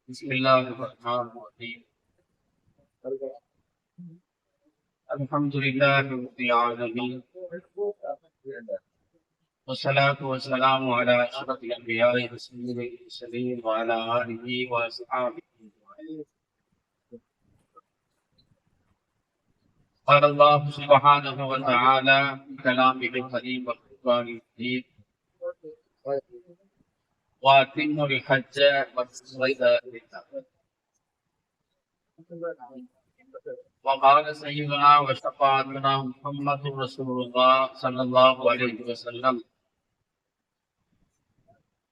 بسم الله الرحمن الرحيم. الحمد لله رب العالمين، والصلاة والسلام على أشرف الأنبياء وسيد المرسلين وعلى آله وأصحابه. قال الله سبحانه وتعالى في كلامه الكريم والقرآن المجيد: وأتموا الحج والعمرة لله. وقال سيدنا وشفاعتنا محمد رسول الله صلى الله عليه وسلم: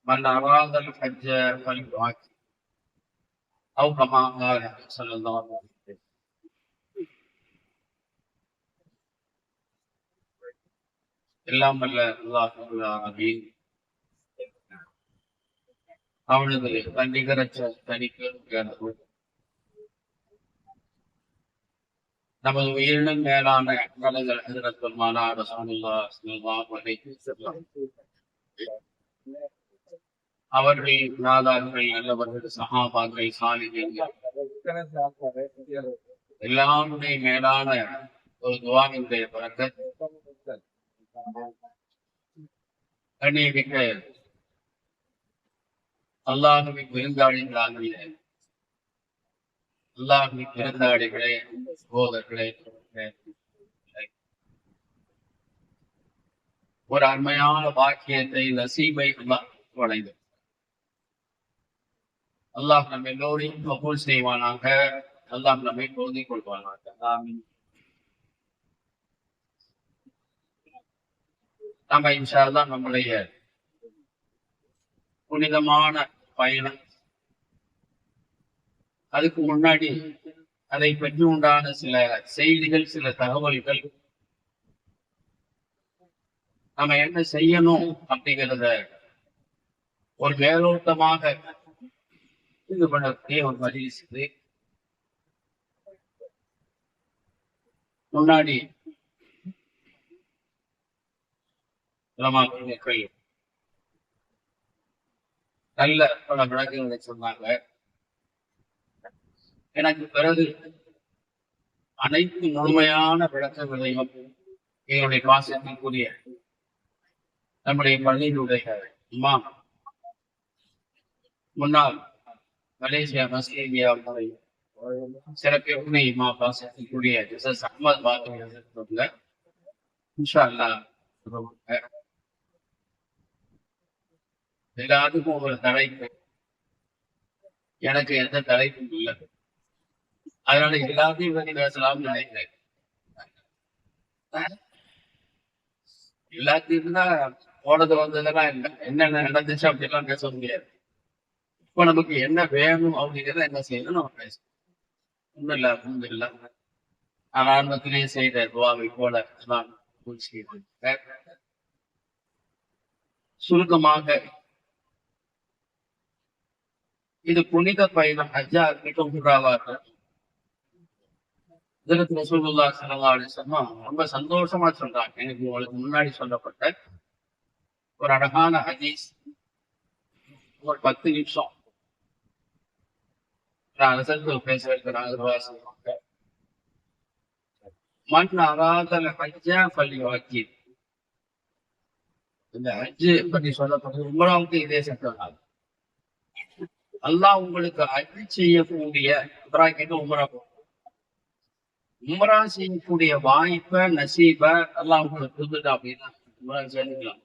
من أراد الحج فليعتمر، أو كما قال صلى الله عليه وسلم. எல்லாம் வல்ல அல்லாஹ் ரப்பல் ஆலமீன் அவனது நிகரற்ற தனிக்கு நமது உயிரினும் மேலான கடல்கள் ஹஜ்ரத் பெருமானா ரசூலுல்லாஹ் ஸல்லல்லாஹு அலைஹி வஸல்லம் அவர்கள் நாதார்கள், நல்லவர்கள், சஹாபாக்கள், சாலிஹீன்கள் எல்லாருடைய மேலான ஒரு துஆவினுடைய பரக்கத் கண்ணியமிக்க அல்லாஹ்வின் விருந்தாளிகளாகிய அல்லாஹ்வின் விருந்தாளிகளே, சகோதரர்களே, ஒரு அருமையான பாக்கியத்தை, நசீபை அல்லாஹ் வழங்கும். அல்லாஹ் நம்ம எல்லோரையும் கபூல் செய்வானாக. அல்லாஹ் நம்மை பொருந்திக் கொள்வானாக. ஆமீன். நம்ம இன்ஷா அல்லாஹ் நம்முடைய புனிதமான பயணம், அதுக்கு முன்னாடி அதை பற்றி உண்டான சில செய்திகள், சில தகவல்கள், நம்ம என்ன செய்யணும் அப்படிங்கிறத ஒரு மேலோட்டமாக இது பண்ணக்கூடிய ஒரு மஜ்லிஸ் இது. முன்னாடி உலமாக்கள் நல்ல பல விளக்கங்களை சொன்னாங்க. எனக்கு பிறகு அனைத்து முழுமையான விளக்கங்களையும் எங்களுடைய பாசத்திற்குரிய நம்முடைய பள்ளியினுடைய இமாம், முன்னாள் மலேசியா மஸ்கேமியா சிறப்பிற்குரிய இமாம் பாசத்திற்குரிய ஜஸஸ் அஹ்மத் பாத்துங்க இன்ஷா அல்லாஹ். எல்லாத்துக்கும் ஒரு தலைப்பு, எனக்கு எந்த தலைப்பும் இல்லை, அதனால எல்லாத்தையும் பத்தி பேசலாம்னு நினைக்கிறேன். எல்லாத்தையும் தான் போனது வந்ததெல்லாம் இல்லை, என்னென்ன நடந்துச்சு அப்படிலாம் பேச முடியாது. இப்ப நமக்கு என்ன வேணும் அப்படிங்கிறத என்ன செய்யணும் நம்ம பேசணும். ஒன்றும் இல்லை, ஒன்றும் இல்லை. நான் ஆரம்பத்திலேயே செய்த துவாவை போல நான் சுருக்கமாக, இது புனித பயணம், ஹஜ்ஜா இருக்கட்டும், உம்ராவா இருக்கட்டும், ஹஜ்ரத் ரசூலுல்லாஹ் ஸல்லல்லாஹு அலைஹி வஸல்லம் ரொம்ப சந்தோஷமா சொல்றாங்க. எனக்கு உங்களுக்கு முன்னாடி சொல்லப்பட்ட ஒரு அழகான ஹதீஸ், ஒரு 10 நிமிஷம் நான் ரிசல்ட் பேச வைக்கிறாங்க. மன் அராதல் ஹஜ்ஜ ஃபல்யுஅஜ்ஜில். இந்த ஹஜ்ஜு பற்றி சொல்லப்பட்டது உம்ராவுக்கு இதே சட்டம். அல்லாஹ் உங்களுக்கு ஹஜ் செய்யக்கூடிய உம்ரா செய்யக்கூடிய வாய்ப்பை, நசீபை அல்லாஹ் உங்களுக்கு கொடுத்துட்டா அப்படின்னா உம்ரா செஞ்சுக்கலாம்.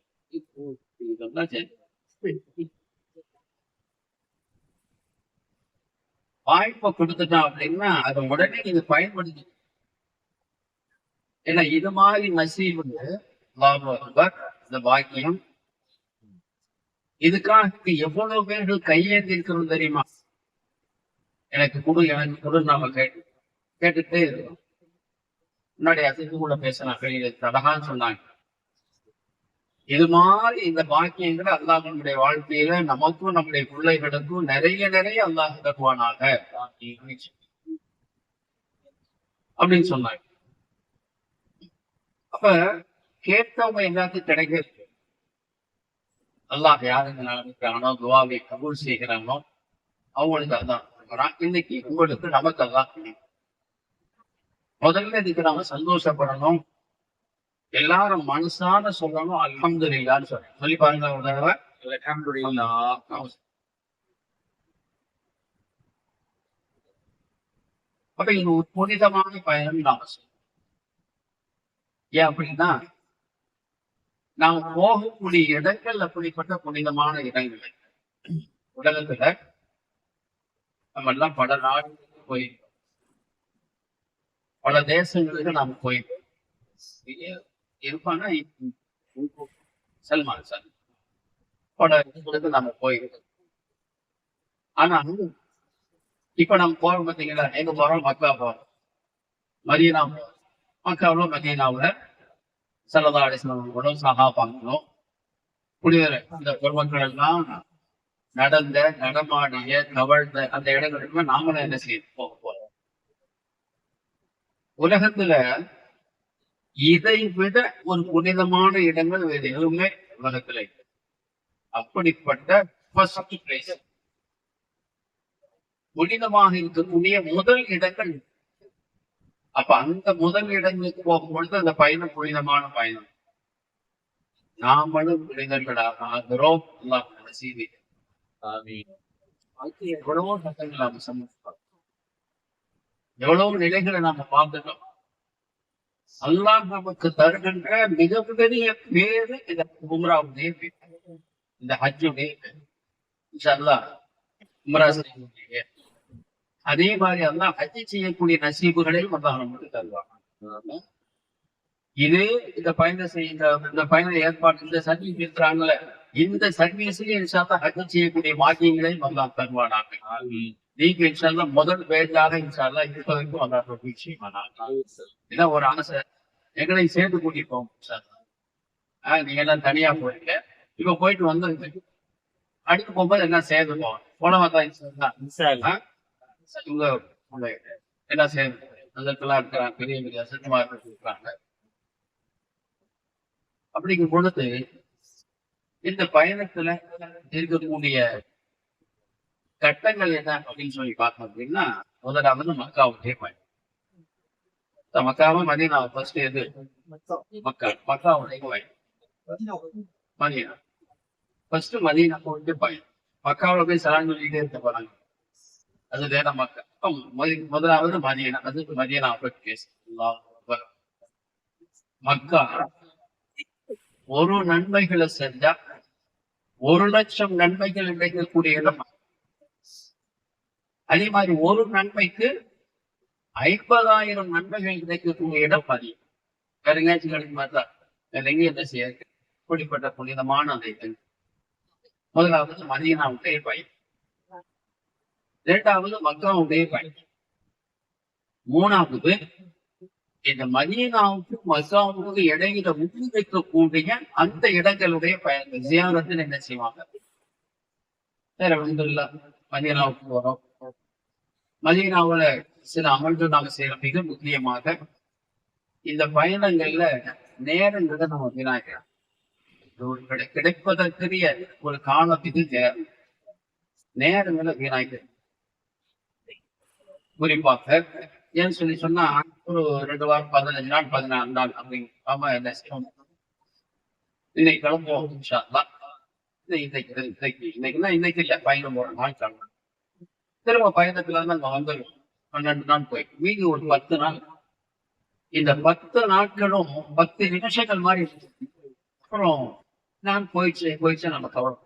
வாய்ப்பை கொடுத்துட்டான் அப்படின்னா அதை உடனே நீங்க பயன்படுத்தி. ஏன்னா இது மாதிரி நசீபு, இந்த பாக்கியம், இதுக்காக எவ்வளவு பேர்கள் கையேந்தி இருக்கிறது தெரியுமா? எனக்கு கொடு, எனக்கு கொடு நாம கேட்டுட்டே இருக்கோம். முன்னாடி அசைக்கு கூட பேசினாங்க, அழகான்னு சொன்னாங்க. இது மாதிரி இந்த பாக்கியங்களை அல்லாஹ் நம்முடைய வாழ்க்கையில நமக்கும் நம்முடைய பிள்ளைகளுக்கும் நிறைய நிறைய அல்லாஹ் தருவானாக அப்படின்னு சொன்னாங்க. அப்ப கேட்டவங்க எல்லாத்தையும் கிடைக்கிறது. அல்லாஹ் யாருக்கு நடக்கிறானோ துவாவை கபூல் செய்கிறானோ அவங்களுக்கு அதான் இன்னைக்கு உங்களுக்கு நமக்கு அல்லாஹ் முதல்ல இதுக்கு நாம சந்தோஷப்படணும். எல்லாரும் மனசான சொல்லணும் அல்ஹம்துலில்லாஹ்னு சொல்லி பாருங்க ஒரு தடவை. அல்ஹம்துலில்லாஹ். அப்ப இது ஒரு புனிதமான பயணம் நாம சொல்றோம். ஏன் அப்படின்னா நாம் போகக்கூடிய இடங்கள் அப்படிப்பட்ட புனிதமான இடங்கள். உலகத்துல நம்ம எல்லாம் பல நாடுகளுக்கு போயிருக்கோம், பல தேசங்களுக்கு நாம போயிருக்கோம். இருப்பானா சல்மான் சார் பல இடங்களுக்கு நாம போயிருக்கோம். ஆனா இப்ப நம்ம போறோம் பார்த்தீங்களா, எங்க போறோம்? மக்கா போறோம், மதீனா போறோம். மக்காவுல மதீனாவுல ஸல்லல்லாஹு அலைஹி வஸல்லம் சஹாபாக்களும் புனிதர் இந்த பெருமக்கள் எல்லாம் நடந்த நடமாடிய தவழ்ந்த அந்த இடங்களுக்கு நாமளும் என்ன செய்ய போறோம். உலகத்துல இதை விட ஒரு புனிதமான இடங்கள் வேறு எதுவுமே உலகத்துல இல்லை. அப்படிப்பட்ட ஃபர்ஸ்ட் பிளேஸ் புனிதமாக இருக்கக்கூடிய முதல் இடங்கள். அப்ப அந்த முதல் இடங்களுக்கு போகும்பொழுது அந்த பயணம் புனிதமான பயணம். நாமளும் புனிதர்களாக ஆகிறோம். அல்லாஹ் செய்தி எவ்வளவோ சட்டங்கள் நாம சமர்ப்போம், எவ்வளவு நிலைகளை நாம பார்த்துட்டோம். அல்லாஹ் நமக்கு தருகின்ற மிகப்பெரிய பேரு இந்த உம்ராவுடைய பேர், இந்த ஹஜ்ஜுடைய பேர். இன்ஷா அல்லாஹ் உம்ரா செய்யக்கூடிய அதே மாதிரி அல்லாஹ் ஹஜ் செய்யக்கூடிய நசீபுகளையும் அல்லாஹ் நமக்கு தருவாங்க. இது இந்த பயணம் செய்ய இந்த பயண ஏற்பாடு இந்த சர்வீஸ் இருக்கிறாங்களே, இந்த சர்வீஸ்லயே இன்ஷா அல்லாஹ் ஹஜ் செய்யக்கூடிய பாக்கியங்களையும் அல்லாஹ் தருவானாங்க. நீங்க இன்ஷா அல்லாஹ் முதல் பேஜாக இன்ஷா அல்லாஹ் இருப்பதற்கும் அல்லாஹ் தௌஃபீக் செய்வானாக. இதான் ஒரு ஆசை, எங்களை சேர்த்து கூட்டிட்டு போவோம் இன்ஷா அல்லாஹ். நீங்க எல்லாம் தனியா போறீங்க, இப்ப போயிட்டு வந்து அடுத்து போகும்போது எல்லாம் சேர்ந்து போவோம். போனவா தான் இன்ஷா அல்லாஹ் இவங்க எல்லாம் சேர்ந்து அதற்கெல்லாம் இருக்கிறாங்க, பெரிய பெரிய அசத்தமா இருக்கிறாங்க. அப்படிங்கும் பொழுது இந்த பயணத்துல இருக்கக்கூடிய கட்டங்கள் என்ன அப்படின்னு சொல்லி பார்த்தோம் அப்படின்னா, முதலாவது மக்காவுடைய பயணம். மக்காவும் மதீனா ஃபர்ஸ்ட் எது? மக்காவுடைய பயணம் மதீனா. ஃபர்ஸ்ட் மதீனா போயிட்டு பயணம். மக்காவுல போய் சலான் சொல்லிட்டே இருக்க போறாங்க, அது வேற மக்கா. முதலாவது மதீனா, அது மதீனா பேச. மக்கா ஒரு நன்மைகளை செஞ்சா 1,00,000 நன்மைகள் கிடைக்கக்கூடிய இடம். அதே மாதிரி ஒரு நன்மைக்கு 50,000 நன்மைகள் கிடைக்கக்கூடிய இடம் மதீனா. வேற எங்கேயாச்சும் கிடைக்க மாட்டா, வேற எங்கேயும் என்ன செய்ய இப்படிப்பட்ட புனிதமான அந்த இடங்கள். முதலாவது மதீனாவுடைய பயணம், இரண்டாவது மக்காவுடைய பயணம், மூணாவது இந்த மதீனாவுக்கு மக்காவுக்கு இடையில வைக்கக்கூடிய அந்த இடங்களுடைய பயணம் ஜியாரத்தில் என்ன செய்வாங்க. வேற அல்ஹம்துலில்லாஹ் மதீனாவுக்கு போறோம். மதீனாவுல சில அமல்கள் நாம செய்யறோம். மிக முக்கியமாக இந்த பயணங்கள்ல நேரங்களை நம்ம வீணாக்கிறோம். கிடைப்பதற்குரிய ஒரு காலத்துக்கு நேரங்களை வீணாக்கிறோம். குறிப்பாக ஏன்னு சொல்லி சொன்னா, ஒரு 2 வாரம் 15 நாள் 16 நாள் அப்படிங்க என்ன செய்யணும். இன்னைக்கு கிளம்புவோம் இன்ஷா அல்லாஹ். இன்னைக்கு இல்ல, பயணம் போற நாள் கிளம்பும். திரும்ப பயணத்துல இருந்து அங்க வந்துடும். 12 நாள் போய் மீதி ஒரு 10 நாள். இந்த 10 நாட்களும் 10 நிமிஷங்கள் மாதிரி அப்புறம் நான் போயிடுச்சு நம்ம கவலை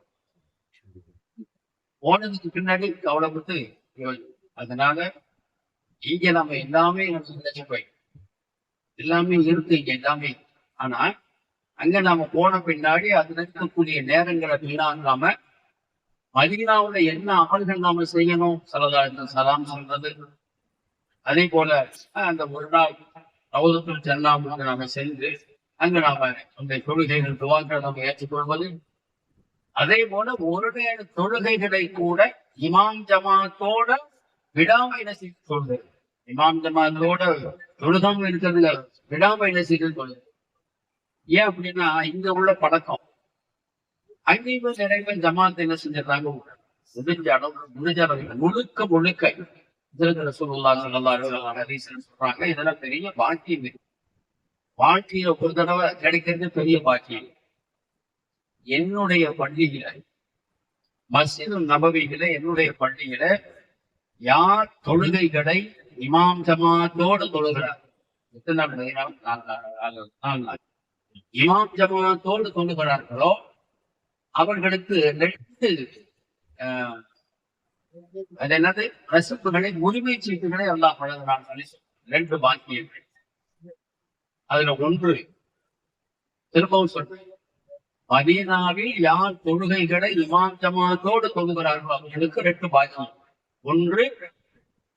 போனதுக்கு பின்னாடி கவலைப்பட்டு. அதனால இங்க நம்ம எல்லாமே போய் எல்லாமே இருக்கு இங்க எல்லாமே. ஆனா அங்க நாம போன பின்னாடி அதுல இருக்கக்கூடிய நேரங்களை வீணாக்காம மதீனாவுல என்ன அமல்கள் நாம செய்யணும், சலாம் சொல்றது, அதே போல அந்த ஒரு நாள் ரவுதத்துல் ஜன்னாவுக்கு நாம சென்று அங்க நாம அந்த தொழுகைகள் துவாக்களை நம்ம ஏற்றுக்கொள்வது, அதே போல ஒரு நேர தொழுகைகளை கூட இமாம் ஜமாத்தோட விடாம என்ன செய்து சொல்றது. இமாம் ஜமாத்தோட தொழுகம் இருக்கிறதுல விடாம என்ன செய்து சொல்றது. ஏன் அப்படின்னா இங்க உள்ள பழக்கம் அங்கேயும் நிறைய பேர் ஜமாத் என்ன செஞ்சிடறாங்க, முடிஞ்ச அளவு முழுக்க முழுக்க சொல்றாங்க. இதெல்லாம் பெரிய பாக்கியம். வாழ்க்கையில ஒரு தடவை கிடைக்கிறது பெரிய பாக்கியம். என்னுடைய பள்ளியில, மஸ்ஜிது நபவியில, என்னுடைய பள்ளியில யார் தொழுகைகளை இமாம் ஜமாத்தோடு தொழுகிறார், இமாம் ஜமாத்தோடு தொழுகிறார்களோ அவர்களுக்கு 2 அது என்னது ரசிப்புகளை, உரிமை சீட்டுகளை அல்லாஹ் வழங்குறான். 2 பாக்கியங்கள். அதுல ஒன்று திரும்பவும் சொல்றேன், மதீனாவில் யார் தொழுகைகளை இமாம் ஜமாத்தோடு தொழுகிறார்களோ அவர்களுக்கு 2 பாக்கியம். ஒன்று,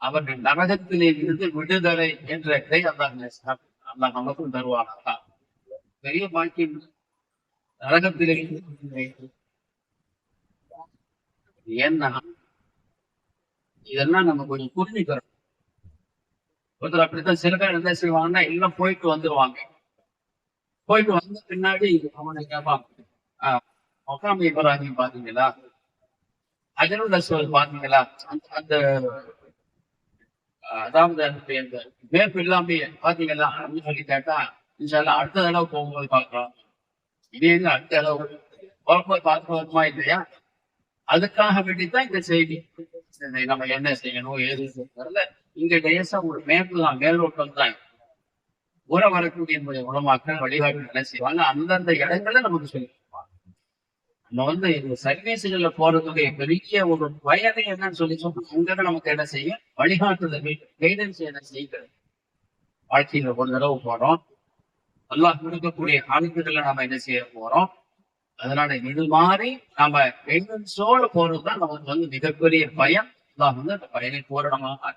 அவர்கள் நரகத்திலே இருந்து விடுதலை என்ற இதை அல்லாஹ் நமக்கும் தருவானா. பெரிய பாக்கியம். நரகத்திலே ஏன்னா இதெல்லாம் நம்ம கொஞ்சம் புரிஞ்சுக்கிறோம். ஒருத்தர் அப்படித்தான் சில பேர் என்ன செய்வாங்கன்னா, எல்லாம் போயிட்டு வந்துருவாங்க. போயிட்டு வந்த பின்னாடி அவனை கேட்பாங்க, மக்காம் இப்ராஹிம் பாத்தீங்களா, அஜருல் அஸ்வத் பாத்தீங்களா, அந்த அதாவது அந்த மேப் இல்லாம பாத்தீங்களா அப்படின்னு சொல்லி கேட்டா, இன்ஷால்லா அடுத்த தடவை போகும்போது பாக்குறோம். இதே அடுத்த தடவை போகும்போது பார்க்க வருமா இல்லையா, அதுக்காக வேண்டித்தான் இந்த செய்தி. நம்ம என்ன செய்யணும் ஏது செய்யறதுல இங்க லேசா ஒரு மேப்பு தான், மேலோட்டம் தான். ஊற வரக்கூடிய உணவாக்கள் வழிகாட்டு என்ன செய்வாங்க, அந்தந்த இடங்களை நமக்கு சொல்லி நம்ம இந்த சர்வீஸ்கள்ல போறதுடைய பெரிய ஒரு வயதை என்னன்னு சொல்லி சொன்னா, நமக்கு என்ன செய்யும், வழிகாட்டுதல், கைடன்ஸ் என்ன செய்யுது. வாழ்க்கையில ஒரு தடவை போறோம், அல்லாஹ் கொடுக்கக்கூடிய காணிக்கைகளை நாம என்ன செய்ய போறோம். அதனால இது மாதிரி நாம கைடன்ஸோட போறதுதான் நமக்கு மிகப்பெரிய பயன். அல்லாஹ் அந்த பயனை பூரணமாக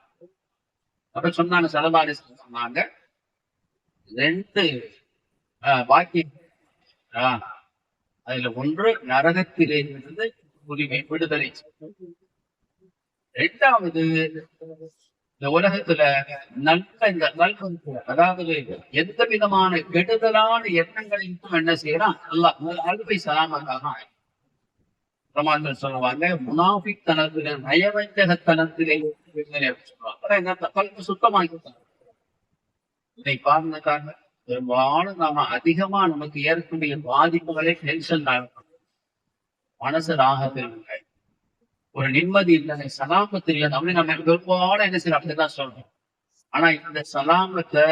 அப்ப சொன்னாங்க. சலபாரி சொன்னாங்க 2 பாக்கியம். அதுல ஒன்று நரகத்திலே இருந்து உரிமை விடுதலை. 2வது இந்த உலகத்துல அதாவது எந்த விதமான கெடுதலான எண்ணங்களையும் என்ன செய்யறான் அல்லாஹ் அல்பை சலாமத்தாக பிரமாணங்கள் சொல்லுவாங்க. முனாஃபிக் தனத்திலே, நயவஞ்சகத்தனத்திலே சொல்லுவாங்க, சுத்தமாக்கி இதை பாருங்க. பெரும்பாலும் நாம அதிகமா நமக்கு ஏற்கக்கூடிய பாதிப்புகளே டென்ஷன் தான். மனசு ராகத்தில் இல்லை, ஒரு நிம்மதி இல்லை, சலாமத்து இல்லை. நம்ம பெரும்பாலும் என்ன செய்யணும் அப்படிதான் சொல்றோம். ஆனா இந்த சலாமத்தை,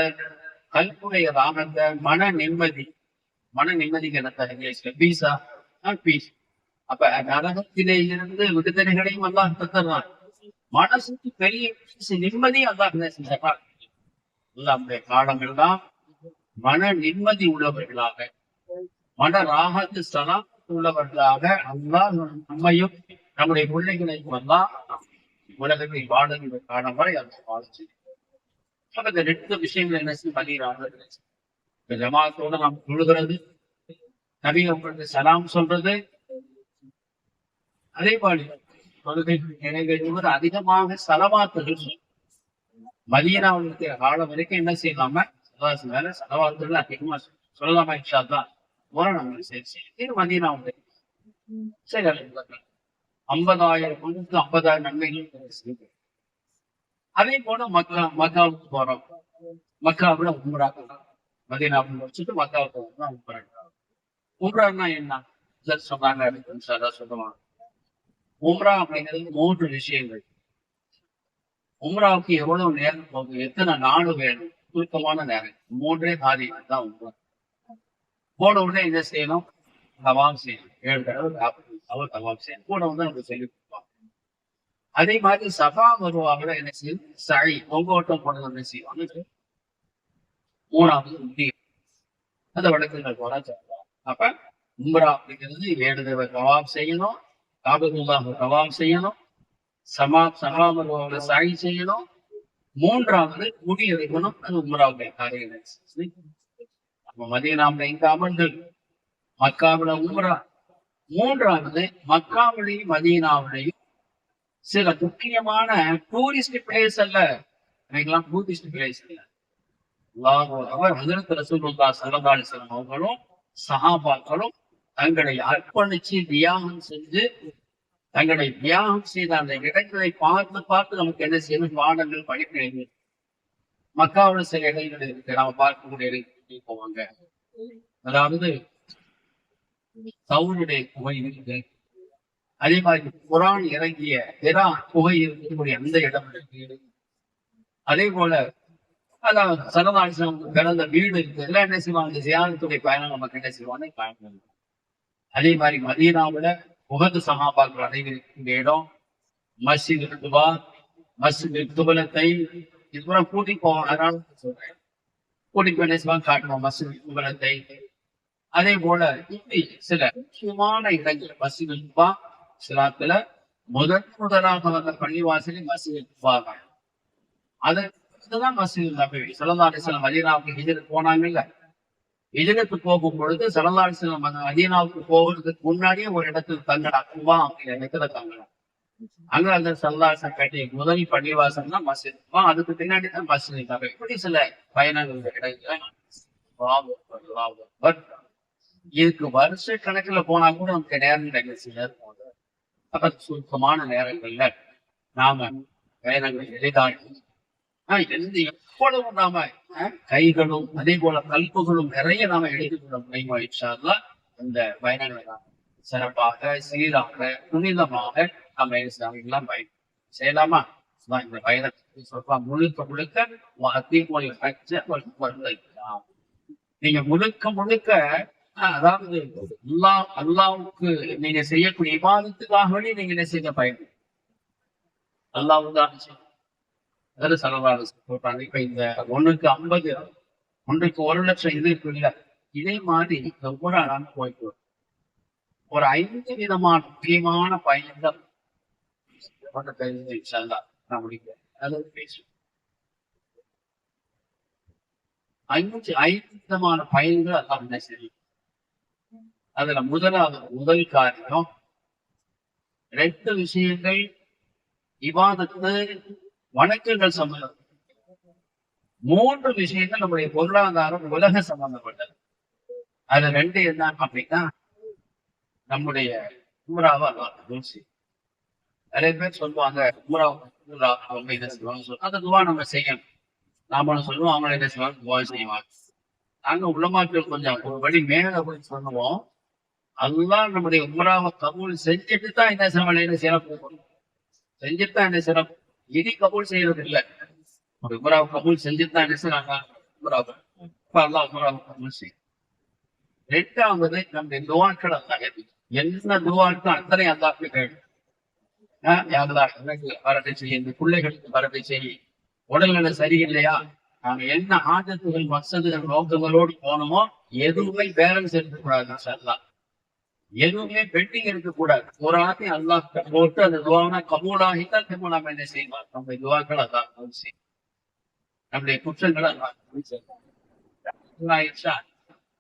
கல்புடைய ராகத்தை, மன நிம்மதிக்கு என்ன இங்கிலீஷ்ல பீஸா பீஸ். அப்ப நரகத்திலே இருந்து விடுதலைகளையும் அல்லாஹ் தந்துடுறான். மனசுக்கு பெரிய நிம்மதி அல்லாஹ் செஞ்சான். அந்த காலங்கள் தான் மன நிம்மதி உள்ளவர்களாக, மன ராகத்து சலாம் உள்ளவர்களாக அல்லாஹ் நம்மையும் நம்முடைய பிள்ளைகளையும் எல்லாம் உலகத்தை வாழுகிற காலம் வரை அந்த வாழ்ச்சி. இந்த 2 விஷயங்கள் என்ன செய்ய பண்ணிடுறாங்க. ஜமாத்தோட நாம் தொழுகிறது, நபி அவங்களுக்கு சலாம் சொல்றது, அதே மாதிரி தொழுகை நினைவுகள் அதிகமாக சலவாத்துகள். மதீனாவுக்கு காலம் வரைக்கும் என்ன செய்யலாம மேல சலவாத்துகள் அதிகமா சொல்லலாமா இன்ஷால்லா நம்ம சரி மதீனாவுக்கு சரி 50,000 50,000 நன்மைகள். அதே போல மக்காவுக்கு போறோம். மக்காவுல உம்ரா, மதீனாவுக்கு முடிச்சுட்டு மக்காவுக்கு உம்ரா. உம்ரான்னா என்ன சொன்னாங்க சொல்லுவாங்க. உம்ரா அப்படிங்கிறது 3 விஷயங்கள். உம்ராவுக்கு எவ்வளவு நேரம் போகுது, எத்தனை நாள் வேணும், சுருக்கமான நேரம் 3 காரியம் தான் உம்ரா. போன உடனே என்ன செய்யணும், தவாம் செய்யணும். 7 தடவை தவாம் செய்யணும். கூட நமக்கு சொல்லி கொடுப்பாங்க. அதே மாதிரி சபா வருவாங்க என்ன செய்யும், சழி பொங்கோட்டம் போனது என்ன செய்வாங்க. 3வது முடியும். அந்த வழக்குகள் போல சொல்லுவாங்க. அப்ப உம்ரா அப்படிங்கிறது 7 தடவை தவாம் செய்யணும், காபத்துல்லாஹ் தவாம் செய்யணும், சமாமருவாவில சாகி செய்யணும், 3வது முடி எடுக்கணும். அது உம்ராவுடைய காரியங்கள். அப்ப மதீனாவுல 5 அமல்கள், மக்காவுல உம்ரா. 3வது மக்காவிலையும் மதீனாவிலையும் சில முக்கியமான டூரிஸ்ட் பிளேஸ் அல்ல, எனக்கெல்லாம் டூரிஸ்ட் பிளேஸ் இல்ல. ஹஜ்ரத் ரசூலுல்லாஹ் ஸல்லல்லாஹு அலைஹி வஸல்லம் அவர்களும் சஹாபாக்களும் தங்களை அர்ப்பணிச்சு தியாகம் செஞ்சு தங்களை தியாகம் செய்த அந்த இடங்களை பார்த்து பார்த்து நமக்கு என்ன செய்யணும், பாடங்கள் படிக்க. மக்காவோட சில இடங்கள் இருக்கு, நாம பார்க்கக்கூடிய இடங்களுக்கு போவாங்க. அதாவது சவுளுடைய குகை இருக்கு, அதே மாதிரி குரான் இறங்கிய ஹிரா குகை இருக்கக்கூடிய அந்த இடம் இருக்கு. அதே போல அதான் சரதாட்சம் பிறந்த வீடு இருக்கு. எல்லாம் என்ன செய்வாங்க, ஜியாரத்துடைய பயணம் நமக்கு என்ன செய்வாங்க பயணம். அதே மாதிரி மதீனாவுல உகது சகாபாக்கள் அனைவருக்கின்ற இடம், மஸ்ஜித் குபா, மஸ்ஜித் குபலத்தை இதுபோல கூட்டி போவோம். அதனால சொல்றேன், கூட்டி போய் என்ன செய்வாங்க காட்டுவோம் மஸ்ஜித் குபலத்தை. அதே போல இப்படி சில முக்கியமான இடங்கள் மஸ்ஜித் குபா இஸ்லாத்துல முதலாக வந்த பள்ளிவாசலில் மஸ்ஜித் குபா தான். அதுதான் மஸ்ஜித் நபவி. ஸல்லல்லாஹு அலைஹி வஸல்லம் மதீனாவுக்கு ஹிஜ்ரத் போனாங்க இல்ல, ஹிஜ்ரத் போகும் பொழுது ஸல்லல்லாஹு அலைஹி வஸல்லம் மதீனாவுக்கு போகிறதுக்கு முன்னாடியே ஒரு இடத்துல தங்கலாம், குபா அப்படிங்கிற இடத்துல தங்கலாம். அங்க அந்த ஸல்லல்லாஹு அலைஹி வஸல்லம் கட்டிய முதல் பள்ளிவாசல் தான் மஸ்ஜித் குபா. அதுக்கு பின்னாடி தான் மஸ்ஜித் நபவி. இப்படி சில பயணங்கள் கிடைக்கல. இதுக்கு வருஷ கணக்குல போனா கூட நமக்கு நேரம் கிடைக்கல. அப்ப சுருக்கமான நேரங்கள்ல நாம பயணங்கள் எளிதாகி எவ்வளவு நாம கைகளும் அதே போல கல்புகளும் நிறைய நாம எடுத்துக்கொள்ள முடியுமா இன்ஷா அந்த பயணங்களை சிறப்பாக சீராக புனிதமாக நம்ம எல்லாம் பயணம் செய்யலாமா? இந்த பயணத்தை சொல்றா முழுக்க முழுக்க நீங்க முழுக்க முழுக்க அதாவது அல்லாவுக்கு நீங்க செய்யக்கூடிய இபாதத்துக்காகவே நீங்க என்ன செய்ய பயணம் அல்லாவுதான் அதாவது செலவாக சொல்றாங்க. இப்ப இந்த 1க்கு 50, 1க்கு 1,00,000 இது இருக்கு இல்ல, இதே மாதிரி ஒவ்வொரு நாள் போயிட்டு ஒரு 5 விதமான முக்கியமான பயன்கள் நான் முடிக்கிறேன். அதாவது பேசுவேன் 5 விதமான பயன்கள் அதான் என்ன செய்யும். அதுல முதல் காரியம் 2 விஷயங்கள் இபாதத்து வணக்கங்கள் சம்பந்தம், 3 விஷயங்கள் நம்முடைய பொருளாதாரம் உலக சம்பந்தப்பட்டது. அது 2 என்ன அப்படின்னா நம்முடைய உம்ராவா தூசி. நிறைய பேர் சொல்லுவாங்க அந்த துவா நம்ம செய்யணும், நாமளும் சொல்லுவோம், அவங்களும் என்ன செய்வாங்க துவா செய்வாங்க. நாங்க உலமாக்கள் கொஞ்சம் ஒரு வழி மேல போய் சொல்லுவோம், அதுதான் நம்முடைய உம்ராவை கபூல் செஞ்சுட்டு தான் என்ன செய்யணும், சிறப்பு செஞ்சுட்டு தான் என்ன சிறப்பு. இனி கபூல் செய்யறது இல்லை, உம்ராவை கபூல் செஞ்சுட்டு தான் என்ன செய்யறாங்க உம்ராவை. கபூல் செய்யும். 2வது நம்முடைய துவாக்கள் அல்லாஹ் என்ன துவாக்கள் அத்தனை அல்லாஹ்க்கு கேட்கும். வரட்டை செய்ய, இந்த பிள்ளைகளுக்கு வரட்டை செய்ய, உடல்நிலை சரியில்லையா, நாங்க என்ன ஆஜத்துகள் வசதிகள் நோக்கங்களோடு போனோமோ எதுவுமே பேலன்ஸ் இருக்கக்கூடாது, எதுவுமே பெண்டிங் இருக்கக்கூடாது. ஒரு ஆத்தையும் அல்லாஹ் போட்டு அந்த துவானா கபூலாகித்தான் திரும்ப நம்ம என்ன செய்யலாம். நம்முடைய துவாக்கள் அல்லாஹ் செய்யும், நம்முடைய குற்றங்களை அல்லாஹ்.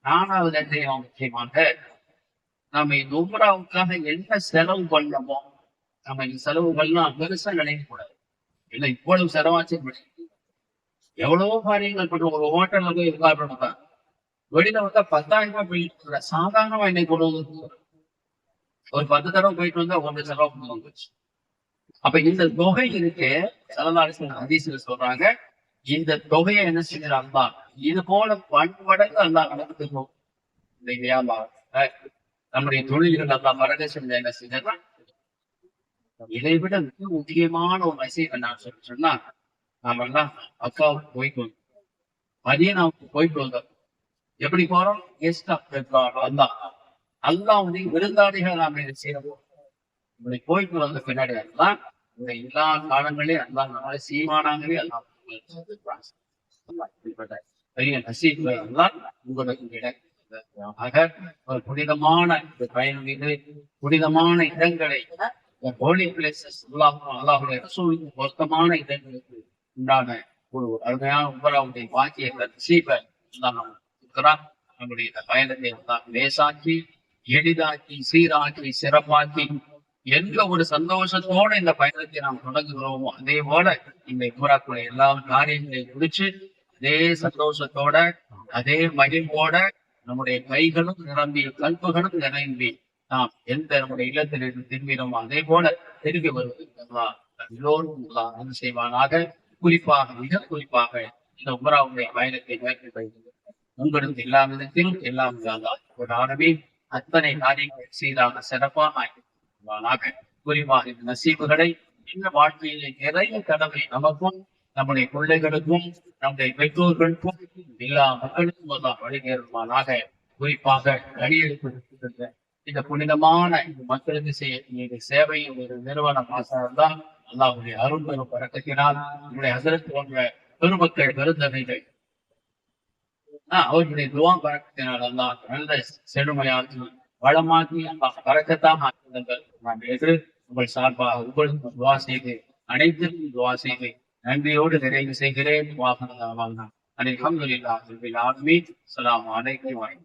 4வது முக்கியமாக நம்ம இந்த உம்ராவுக்காக என்ன செலவு பண்ணமோ, நம்ம இந்த செலவுகள்லாம் பெருசா நினைக்கக்கூடாது. இல்லை இவ்வளவு செலவாச்சு, எவ்வளவோ காரியங்கள் பண்ற. ஒரு ஹோட்டல்ல போய் உட்கார்றோம், வெளியில வந்தா 10,000 ரூபாய் போயிட்டு சாதாரணமா இன்னைக்கு கொண்டு வந்து ஒரு 10 தடவை போயிட்டு வந்தா 1 செலவு வந்துச்சு. அப்ப இந்த தொகை இருக்கு, ஹதீஸ்ல சொல்றாங்க, இந்த தொகையை என்ன செய்யறாங்க, இது போல பன்மடங்கு அல்லா நடத்துக்கணும். இந்த வியாபாரம் நம்முடைய தொழில்கள் அல்லா மரக செஞ்ச என்ன செய்யறான். இதை விட மிக முக்கியமான ஒரு விஷயம் நான் சொன்னா, நாம எல்லாம் அக்காவுக்கு போயிட்டு வந்தோம், மதீனாவுக்கு போயிட்டு வந்தோம். எப்படி போறோம், அல்லாஹ் வந்து விருந்தாளிகள் நாம இதை செய்யறோம். இப்படி போயிட்டு வந்த பின்னாடி எல்லாம் இந்த எல்லா காலங்களையும் அல்லாஹ் நம்மளை சீமானாங்களே எல்லாம் பெரிய நசீபுகள் எல்லாம் உங்களுக்கு ஒரு புனிதமான பயணம் மீது புனிதமான இடங்களை ஹோலி பிளேசஸ் அல்லாஹுடைய ரசூலுக்கு பொருத்தமான இடங்களுக்கு உண்டான ஒரு அருமையான உமராவுடைய பாக்கியத்தை நசீபை இருக்கிறார். நம்முடைய பயணத்தை லேசாக்கி எளிதாக்கி சீராக்கி சிறப்பாக்கி எந்த ஒரு சந்தோஷத்தோட இந்த பயணத்தை நாம் தொடங்குகிறோமோ அதே போல இந்த உமராக்குடைய எல்லா காரியங்களையும் முடிச்சு அதே சந்தோஷத்தோட அதே மகிழ்வோட நம்முடைய கைகளும் நிரம்பி கல்புகளும் நிரம்பி நாம் எந்த நம்முடைய இல்லத்திலிருந்து திரும்பினோமோ அதே போல திரும்பி வருவதற்கு அல்லாஹ் எல்லோரும் அல்லாஹ் அருள் செய்வானாக. குறிப்பாக மிக குறிப்பாக இந்த உம்ராவுடைய பயணத்தை மேற்கொள்வது உங்களுக்கு எல்லா விதத்திலும் எல்லாம் ஒரு ஆரம்பி அத்தனை காரியங்கள் சீராக சிறப்பாக ஆகிவானாக. குறிப்பாக இந்த நசீபுகளை இந்த வாழ்க்கையிலே நிறைய கடமை நமக்கும் நம்முடைய பிள்ளைகளுக்கும் நம்முடைய பெற்றோர்களுக்கும் எல்லா மக்களுக்கும் எல்லாம் வழிகேறுமானாக. குறிப்பாக வழியெடுப்பதற்கு இந்த புனிதமான இந்த மக்களுக்கு செய்ய சேவையின் ஒரு நிறுவனமாக தான் அல்லாஹ்வுடைய அருள் பெரும் பழக்கத்தினால் நம்முடைய ஹசரத் போன்ற பெருமக்கள் பெருந்தகைகள் அவர்களுடைய துவா பழக்கத்தினால் அல்லாஹ் நல்ல செழுமையாக்கி வளமாக்கி பழக்கத்தாக ஆக்கினார்கள். நான் என்று உங்கள் சார்பாக உங்களுக்கும் துவா செய்து அனைத்திற்கும் துவா செய்து நன்றியோடு நிறைவு செய்கிறேன். அல்ஹம்துலில்லாஹி ரப்பில் ஆலமீன். அஸ்ஸலாமு அலைக்கும்.